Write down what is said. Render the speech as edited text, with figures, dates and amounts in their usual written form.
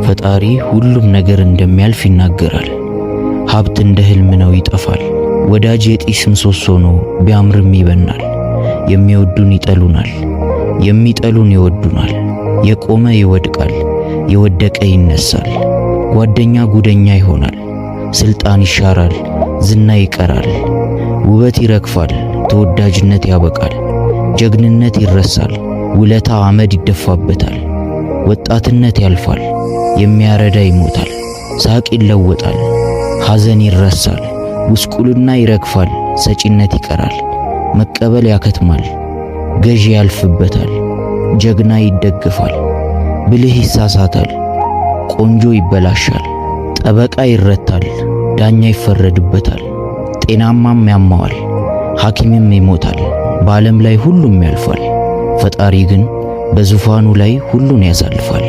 ፈጣሪ ሁሉም ነገር እንደሚያልፍ ይናገራል። ሀብት እንደ ህልም ነው ይጠፋል። ወዳጅ የጢስ ምሰሶ ነው ቢያምርም ይበናል። የሚወዱን ይጠሉናል፣ የሚጠሉን ይወዱናል። የቆመ ይወድቃል፣ የወደቀ ይነሳል። ጓደኛ ጉደኛ ይሆናል፣ ስልጣን ይሻራል፣ ዝና ይቀራል። ውበት ይረግፋል፣ ተወዳጅነት ያበቃል። ጀግንነት ይረሳል፣ ውለታ አመድ ይደፋበታል። ወጣትነት ያልፋል፣ የሚያረዳ ይሞታል። ሳቅ ይለወጣል፣ ሐዘን ይረሳል። ጉስቁልና ይረግፋል፣ ሰጪነት ይቀራል። መቀበል ያከትማል፣ ገዢ ያልፍበታል። ጀግና ይደግፋል፣ ብልህ ይሳሳታል። ቆንጆ ይበላሻል፣ ጠበቃ ይረታል፣ ዳኛ ይፈረድበታል። ጤናማም ያማዋል፣ ሐኪምም ይሞታል። በዓለም ላይ ሁሉም ያልፋል፣ ፈጣሪ ግን በዙፋኑ ላይ ሁሉን ያሳልፋል።